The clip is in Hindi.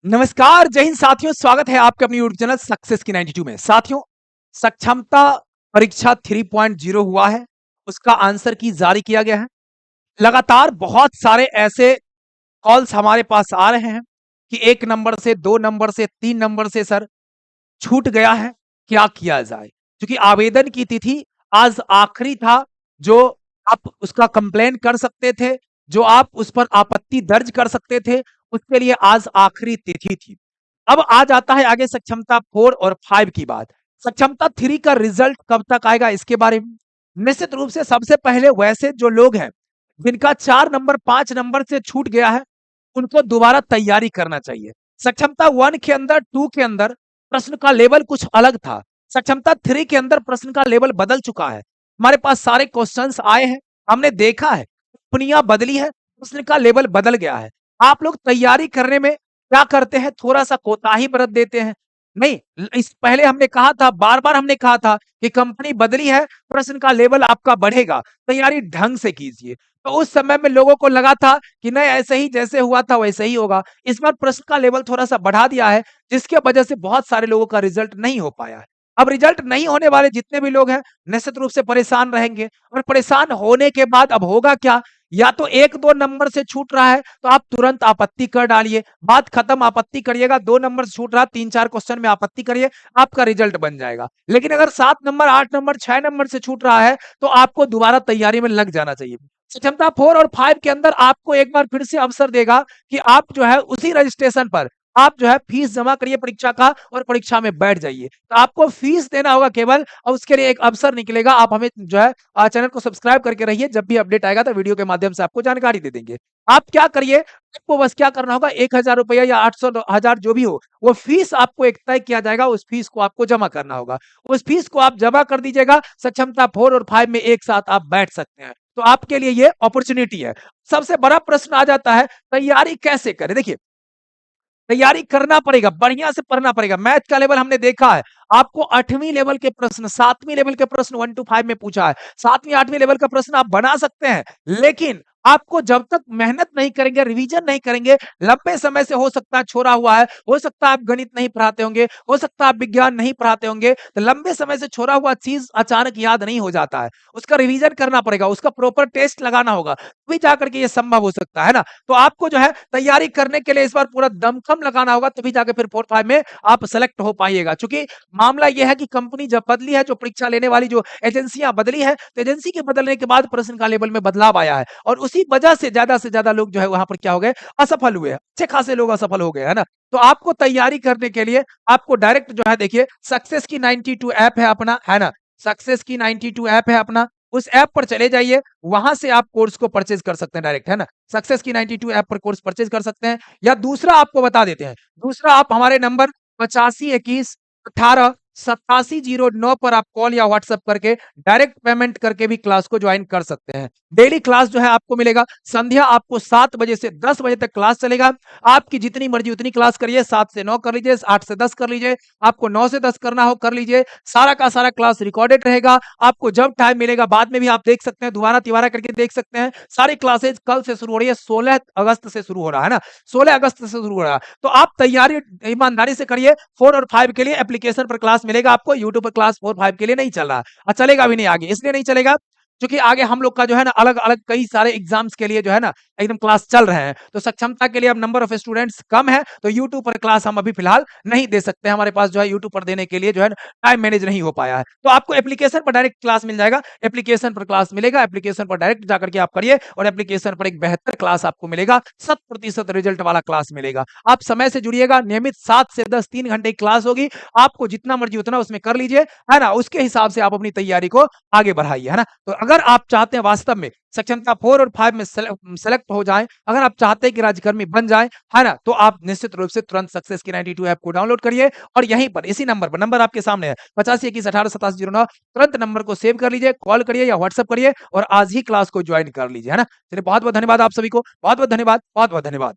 नमस्कार, जय हिंद साथियों। स्वागत है आपके अपनी यूट्यूब चैनल सक्सेस की 92 में। साथियों, सक्षमता परीक्षा 3.0 हुआ है, उसका आंसर की जारी किया गया है। लगातार बहुत सारे ऐसे कॉल्स हमारे पास आ रहे हैं कि 1 नंबर से 2 नंबर से 3 नंबर से सर छूट गया है, क्या किया जाए? क्योंकि आवेदन की तिथि आज आखिरी था, जो आप उसका कंप्लेन कर सकते थे, जो आप उस पर आपत्ति दर्ज कर सकते थे, उसके लिए आज आखिरी तिथि थी। अब आ जाता है आगे सक्षमता 4 और 5 की बात। सक्षमता 3 का रिजल्ट कब तक आएगा इसके बारे में निश्चित रूप से सबसे पहले वैसे जो लोग हैं जिनका 4 नंबर 5 नंबर से छूट गया है, उनको दोबारा तैयारी करना चाहिए। सक्षमता 1 के अंदर 2 के अंदर प्रश्न का लेवल कुछ अलग था। सक्षमता 3 के अंदर प्रश्न का लेवल बदल चुका है। हमारे पास सारे क्वेश्चंस आए हैं, हमने देखा है, टिप्पणियां बदली है, प्रश्न का लेवल बदल गया है। आप लोग तैयारी करने में क्या करते हैं, थोड़ा-सा कोताही बरत देते हैं। नहीं, इस पहले हमने कहा था, बार-बार हमने कहा था कि कंपनी बदली है, प्रश्न का लेवल आपका बढ़ेगा, तैयारी ढंग से कीजिए। तो उस समय में लोगों को लगा था कि नहीं, ऐसे ही जैसे हुआ था वैसे ही होगा। इस बार प्रश्न का लेवल थोड़ा-सा बढ़ा दिया है, जिसके वजह से बहुत सारे लोगों का रिजल्ट नहीं हो पाया है। अब रिजल्ट नहीं होने वाले जितने भी लोग हैं, निश्चित रूप से परेशान रहेंगे और परेशान होने के बाद अब होगा क्या? या तो 1-2 नंबर से छूट रहा है, तो आप तुरंत आपत्ति कर डालिए, बात खत्म, आपत्ति करिएगा। 2 नंबर से छूट रहा, 3-4 क्वेश्चन में आपत्ति करिए, आपका रिजल्ट बन जाएगा। लेकिन अगर 7 नंबर, 8 नंबर, 6 नंबर से छूट रहा है, तो आपको दोबारा तैयारी में लग जाना चाहिए। सक्षमता 4 और 5 के अंदर आपको एक बार फिर से अवसर देगा कि आप जो है उसी रजिस्ट्रेशन पर आप जो है फीस जमा करिए परीक्षा का और परीक्षा में बैठ जाइए। तो आपको फीस देना होगा केवल, और उसके लिए एक अवसर निकलेगा। आप हमें जो है चैनल को सब्सक्राइब करके रहिए, जब भी अपडेट आएगा तो वीडियो के माध्यम से आपको जानकारी दे देंगे। आप क्या करिए, आपको बस क्या करना होगा, 1000 रुपया या 800 1000 जो भी हो, वो फीस आपको एक तय किया जाएगा, उस फीस को आपको जमा करना होगा। उस फीस को आप जमा कर दीजिएगा, सक्षमता 4 और 5 में एक साथ आप बैठ सकते हैं। तो आपके लिए ये अपॉर्चुनिटी है। सबसे बड़ा प्रश्न आ जाता है, तैयारी कैसे करें? देखिए, तैयारी करना पड़ेगा, बढ़िया से पढ़ना पड़ेगा। मैथ का लेवल हमने देखा है, आपको 8वीं लेवल के प्रश्न, 7वीं लेवल के प्रश्न 1 टू 5 में पूछा है। 7वीं 8वीं लेवल का प्रश्न आप बना सकते हैं, लेकिन आपको जब तक मेहनत नहीं करेंगे, रिवीजन नहीं करेंगे, लंबे समय से हो सकता है छोड़ा हुआ है, हो सकता है आप गणित नहीं पढ़ाते होंगे, हो सकता है आप विज्ञान नहीं पढ़ाते होंगे, तो लंबे समय से छोड़ा हुआ चीज अचानक याद नहीं हो जाता है। उसका रिवीजन करना पड़ेगा, उसका प्रॉपर टेस्ट लगाना होगा, तभी जाकर के ये संभव हो सकता है ना। तो आपको जो है तैयारी करने के लिए इस बार पूरा दमखम लगाना होगा, तभी जाके फिर 4 5 में आप सेलेक्ट हो पाइएगा। क्योंकि मामला यह है कि कंपनी जब बदली है, जो परीक्षा लेने वाली जो एजेंसियां बदली है, तो एजेंसी के बदलने के बाद प्रश्न का लेवल में बदलाव आया है, और उसी वजह से ज्यादा लोग जो है वहां पर क्या हो गए, असफल हुए। अच्छे खासे लोग असफल हो गए, है ना। तो आपको तैयारी करने के लिए आपको डायरेक्ट जो है, देखिए, सक्सेस की 92 ऐप है अपना, है ना। सक्सेस की 92 ऐप है अपना, उस ऐप पर चले जाइए, वहां से आप कोर्स को परचेज कर सकते हैं डायरेक्ट, है ना। सक्सेस की 92 ऐप पर कोर्स परचेज कर सकते हैं। या दूसरा आपको बता देते हैं, दूसरा आप हमारे नंबर 8521 18 8709 पर आप कॉल या व्हाट्सएप करके डायरेक्ट पेमेंट करके भी क्लास को ज्वाइन कर सकते हैं। डेली क्लास जो है आपको मिलेगा, संध्या आपको 7 बजे से 10 बजे तक क्लास चलेगा। आपकी जितनी मर्जी उतनी क्लास करिए, 7 से 9 कर लीजिए, 8 से 10 कर लीजिए, आपको 9 से 10 करना हो कर लीजिए। सारा का सारा क्लास रिकॉर्डेड रहेगा, आपको जब टाइम मिलेगा बाद में भी आप देख सकते हैं, दोबारा तिबारा करके देख सकते हैं। सारी क्लासेज कल से शुरू हो रही है, 16 अगस्त से शुरू हो रहा है ना, 16 अगस्त से शुरू हो रहा है। तो आप तैयारी ईमानदारी से करिए। 4 और 5 के लिए एप्लीकेशन पर क्लास मिलेगा आपको, यूट्यूब पर क्लास 4 5 के लिए नहीं चल रहा और चलेगा भी नहीं आगे। इसलिए नहीं चलेगा क्योंकि आगे हम लोग का जो है ना अलग अलग कई सारे एग्जाम्स के लिए जो है ना एकदम क्लास चल रहे हैं। तो सक्षमता के लिए अब नंबर ऑफ स्टूडेंट्स कम है, तो यूट्यूब पर क्लास हम अभी फिलहाल नहीं दे सकते। हमारे पास जो है यूट्यूब पर देने के लिए जो है टाइम मैनेज नहीं हो पाया है। तो आपको एप्लीकेशन पर डायरेक्ट क्लास मिल जाएगा, एप्लीकेशन पर क्लास मिलेगा, एप्लीकेशन पर डायरेक्ट जाकर के आप करिए और एप्लीकेशन पर एक बेहतर क्लास आपको मिलेगा, 100% रिजल्ट वाला क्लास मिलेगा। आप समय से जुड़िएगा, नियमित 7 से 10 3 घंटे की क्लास होगी, आपको जितना मर्जी उतना उसमें कर लीजिए, है ना। उसके हिसाब से आप अपनी तैयारी को आगे बढ़ाइए, है ना। तो अगर आप चाहते हैं वास्तव में सक्षमता 4 और 5 में सेलेक्ट हो जाएं, अगर आप चाहते हैं कि राज्यकर्मी बन जाएं, है ना, तो आप निश्चित रूप से तुरंत सक्सेस की 92 ऐप को डाउनलोड करिए और यहीं पर इसी नंबर पर, नंबर आपके सामने है 8521 18 8709, तुरंत नंबर को सेव कर लीजिए, कॉल करिए या व्हाट्सएप करिए और आज ही क्लास को ज्वाइन कर लीजिए, है ना। चलिए, बहुत बहुत धन्यवाद आप सभी को, बहुत बहुत धन्यवाद, बहुत बहुत धन्यवाद।